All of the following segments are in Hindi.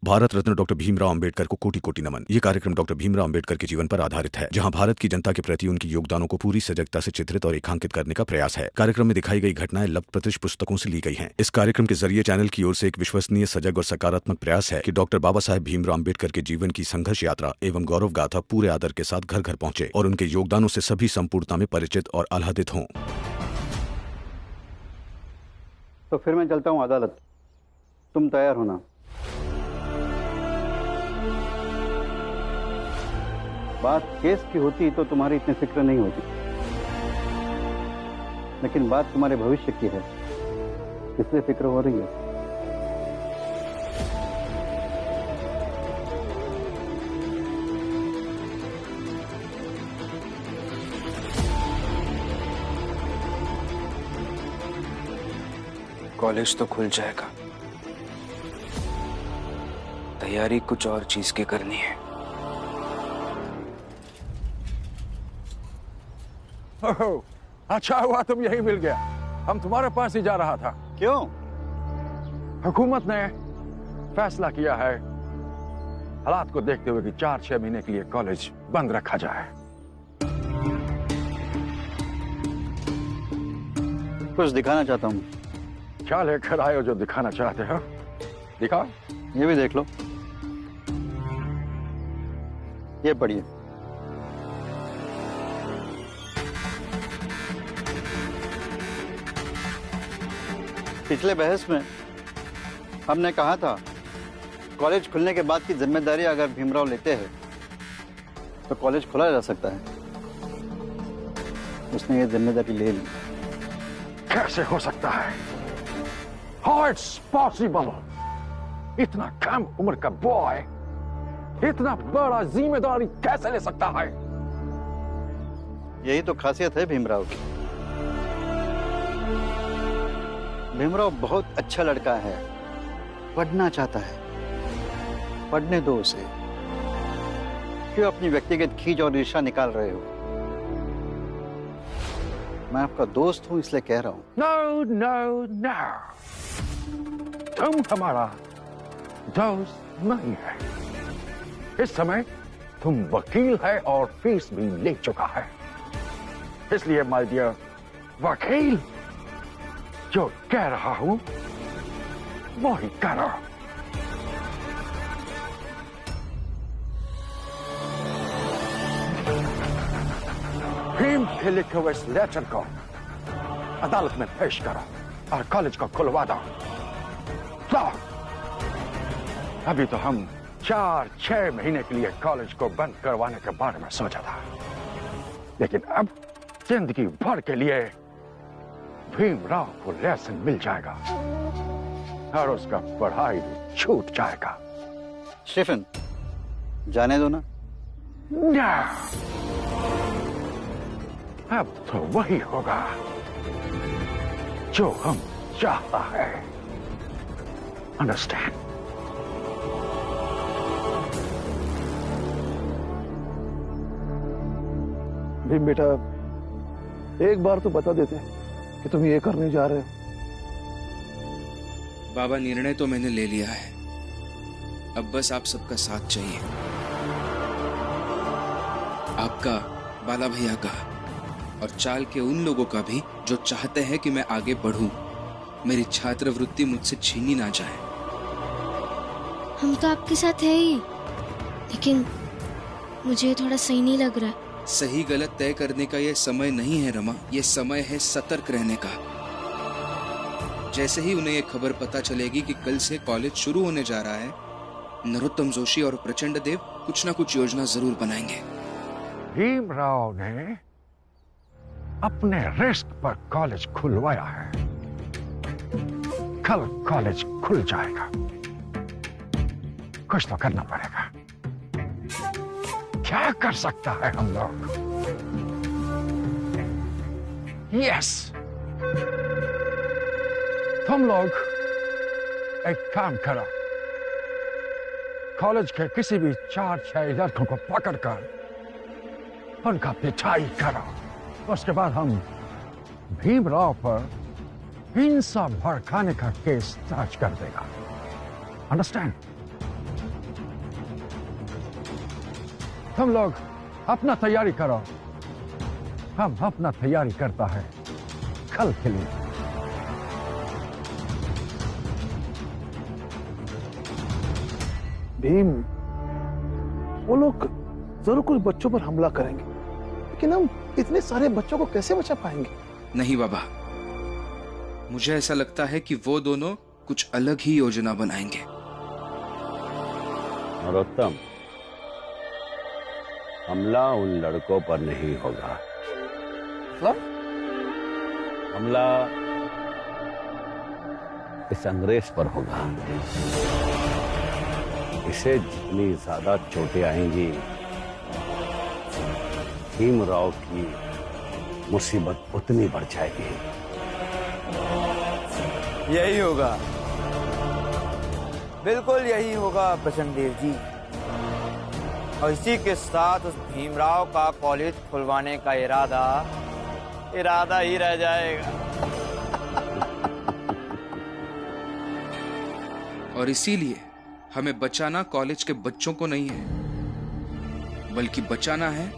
भारत रत्न डॉक्टर भीमराव अंबेडकर को कोटि कोटि नमन। ये कार्यक्रम डॉक्टर भीमराव अंबेडकर के जीवन पर आधारित है, जहां भारत की जनता के प्रति उनके योगदानों को पूरी सजगता से चित्रित और रेखांकित करने का प्रयास है। कार्यक्रम में दिखाई गई घटनाएं लब्ध प्रतिष्ठ पुस्तकों से ली गई हैं। इस कार्यक्रम के जरिए चैनल की ओर से एक विश्वसनीय, सजग और सकारात्मक प्रयास है कि डॉक्टर बाबा साहेब भीमराव अंबेडकर के जीवन की संघर्ष यात्रा एवं गौरव गाथा पूरे आदर के साथ घर घर पहुंचे और उनके योगदानों से सभी संपूर्णता में परिचित और आह्लादित हों। तो फिर मैं चलता हूँ अदालत, तुम तैयार होना। बात केस की होती तो तुम्हारी इतनी फिक्र नहीं होती, लेकिन बात तुम्हारे भविष्य की है, इसलिए फिक्र हो रही है। कॉलेज तो खुल जाएगा, तैयारी कुछ और चीज की करनी है। ओह, अच्छा हुआ तुम यही मिल गया, हम तुम्हारे पास ही जा रहा था। क्यों? हुकूमत ने फैसला किया है हालात को देखते हुए कि 4-6 महीने के लिए कॉलेज बंद रखा जाए। कुछ दिखाना चाहता हूँ। क्या लेकर आए हो जो दिखाना चाहते हो? दिखाओ। ये भी देख लो, ये पढ़िए। पिछले बहस में हमने कहा था कॉलेज खुलने के बाद की जिम्मेदारी अगर भीमराव लेते हैं तो कॉलेज खोला जा सकता है। उसने ये जिम्मेदारी ले ली। कैसे हो सकता है? How it's possible? इतना कम उम्र का बॉय इतना बड़ा जिम्मेदारी कैसे ले सकता है? यही तो खासियत है भीमराव की। भीमराव बहुत अच्छा लड़का है, पढ़ना चाहता है, पढ़ने दो उसे। क्यों अपनी व्यक्तिगत खींच और ईर्ष्या निकाल रहे हो? मैं आपका दोस्त हूं इसलिए कह रहा हूं। No, no, no. तुम हमारा दोस्त नहीं है। इस समय तुम वकील है और फीस भी ले चुका है, इसलिए माय डियर वकील, जो कह रहा हूं वही करो। भीम के लिखे हुए इस लेटर को अदालत में पेश करो और कॉलेज को खुलवा दो। अभी तो हम 4-6 महीने के लिए कॉलेज को बंद करवाने के बारे में सोचा था, लेकिन अब जिंदगी भर के लिए भीमराव को लेसन मिल जाएगा और उसका पढ़ाई भी छूट जाएगा। स्टीफन, जाने दो ना। अब तो वही होगा जो हम चाहता है। अंडरस्टैंड? भीम बेटा, एक बार तो बता देते कि तुम ये करने जा रहे हो। बाबा, निर्णय तो मैंने ले लिया है, अब बस आप सबका साथ चाहिए। आपका, बाला भैया का और चाल के उन लोगों का भी जो चाहते हैं कि मैं आगे बढ़ूं, मेरी छात्रवृत्ति मुझसे छीनी ना जाए। हम तो आपके साथ है ही, लेकिन मुझे थोड़ा सही नहीं लग रहा। सही गलत तय करने का यह समय नहीं है रमा, यह समय है सतर्क रहने का। जैसे ही उन्हें यह खबर पता चलेगी कि कल से कॉलेज शुरू होने जा रहा है, नरोत्तम जोशी और प्रचंड देव कुछ ना कुछ योजना जरूर बनाएंगे। भीमराव ने अपने रिस्क पर कॉलेज खुलवाया है, कल कॉलेज खुल जाएगा। कुछ तो करना पड़ेगा। क्या कर सकता है हम लोग? यस, तुम लोग एक काम करो, कॉलेज के किसी भी 4-6 लड़कों को पकड़कर उनका पिटाई करो। उसके बाद हम भीमराव पर हिंसा भड़काने का केस दर्ज कर देगा। अंडरस्टैंड? तुम लोग अपना तैयारी करो, हम अपना तैयारी करता है कल के लिए। भीम, वो लोग जरूर कुछ बच्चों पर हमला करेंगे, लेकिन हम इतने सारे बच्चों को कैसे बचा पाएंगे? नहीं बाबा, मुझे ऐसा लगता है कि वो दोनों कुछ अलग ही योजना बनाएंगे। नरोत्तम, हमला उन लड़कों पर नहीं होगा। हमला इस अंग्रेज पर होगा। इसे जितनी ज्यादा चोटें आएंगी, भीमराव की मुसीबत उतनी बढ़ जाएगी। यही होगा, बिल्कुल यही होगा प्रचंडदेव जी। और इसी के साथ उस भीमराव का कॉलेज खुलवाने का इरादा ही रह जाएगा। और इसीलिए हमें बचाना कॉलेज के बच्चों को नहीं है, बल्कि बचाना है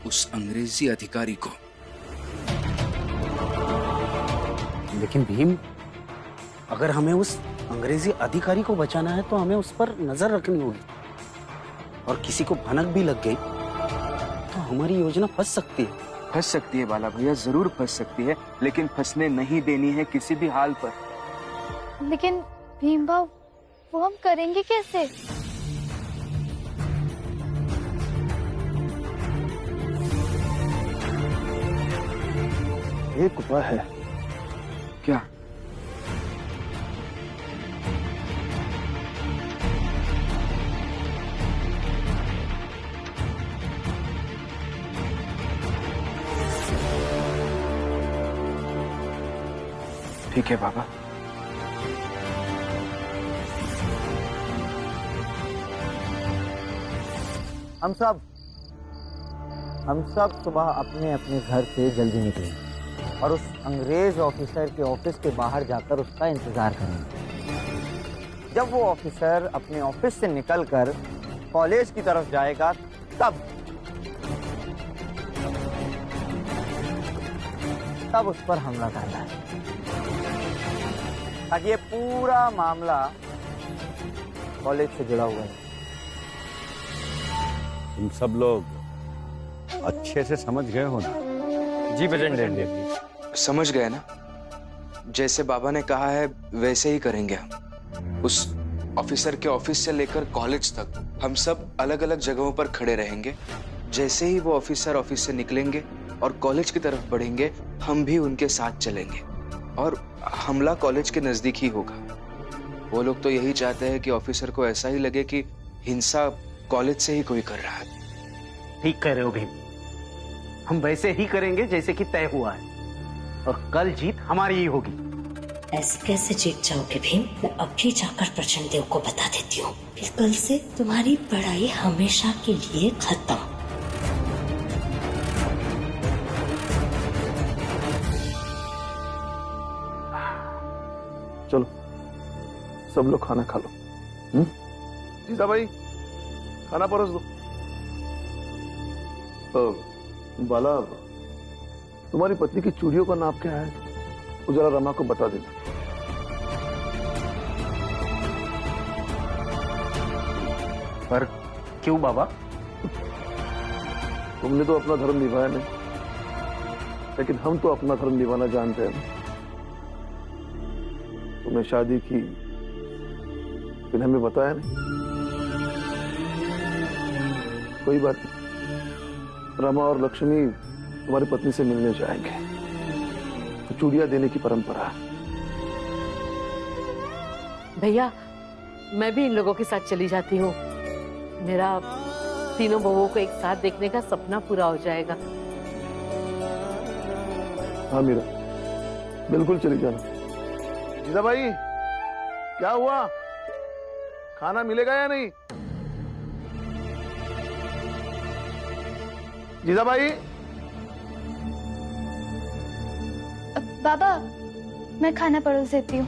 उस अंग्रेजी अधिकारी को। लेकिन भीम, अगर हमें उस अंग्रेजी अधिकारी को बचाना है तो हमें उस पर नजर रखनी होगी, और किसी को भनक भी लग गई तो हमारी योजना फंस सकती है। फंस सकती है बाला भैया, जरूर फंस सकती है, लेकिन फंसने नहीं देनी है किसी भी हाल पर। लेकिन भीम भाव, वो हम करेंगे कैसे? एक उपाय है। क्या? ठीक है बाबा। हम सब सुबह अपने अपने घर से जल्दी निकलेंगे और उस अंग्रेज ऑफिसर के ऑफिस के बाहर जाकर उसका इंतजार करेंगे। जब वो ऑफिसर अपने ऑफिस से निकलकर कॉलेज की तरफ जाएगा, तब उस पर हमला करना है, ताकि ये पूरा मामला कॉलेज से जुड़ा हुआ है। तुम सब लोग अच्छे से समझ गए हो ना? जी प्रचंडदेव, समझ गए ना? जैसे बाबा ने कहा है वैसे ही करेंगे हम। उस ऑफिसर के ऑफिस से लेकर कॉलेज तक हम सब अलग अलग जगहों पर खड़े रहेंगे। जैसे ही वो ऑफिसर ऑफिस से निकलेंगे और कॉलेज की तरफ बढ़ेंगे, हम भी उनके साथ चलेंगे और हमला कॉलेज के नजदीक ही होगा। वो लोग तो यही चाहते हैं कि ऑफिसर को ऐसा ही लगे कि हिंसा कॉलेज से ही कोई कर रहा है। ठीक कह रहे हो भीम, हम वैसे ही करेंगे जैसे कि तय हुआ है, और कल जीत हमारी ही होगी। ऐसे कैसे जीत जाओगे भीम? मैं अभी जाकर प्रचंडदेव को बता देती हूँ कि कल से तुम्हारी पढ़ाई हमेशा के लिए खत्म। चलो सब लोग खाना खा लो। जीजा भाई, खाना परोस दो। बाला, तुम्हारी पत्नी की चूड़ियों का नाप क्या है? वो जरा रमा को बता देना। पर क्यों बाबा? तुमने तो अपना धर्म निभाया नहीं, लेकिन हम तो अपना धर्म निभाना जानते हैं। तुमने शादी की, लेकिन हमें बताया नहीं। कोई बात नहीं, रमा और लक्ष्मी तुम्हारी पत्नी से मिलने जाएंगे, तो चूड़ियां देने की परंपरा है। भैया, मैं भी इन लोगों के साथ चली जाती हूँ। मेरा तीनों बहुओं को एक साथ देखने का सपना पूरा हो जाएगा। हाँ मीरा, बिल्कुल चली जाना। जीजा भाई, क्या हुआ? खाना मिलेगा या नहीं? जीजा भाई। बाबा, मैं खाना परोस देती हूँ।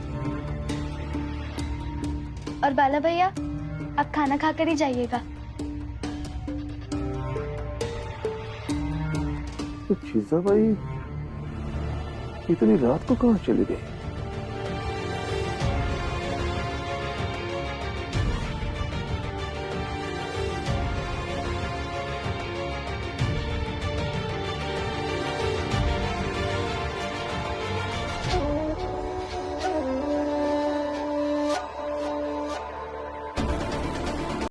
और बाला भैया, आप खाना खाकर ही जाइएगा। तो जीजाबाई इतनी रात को कहाँ चली गई?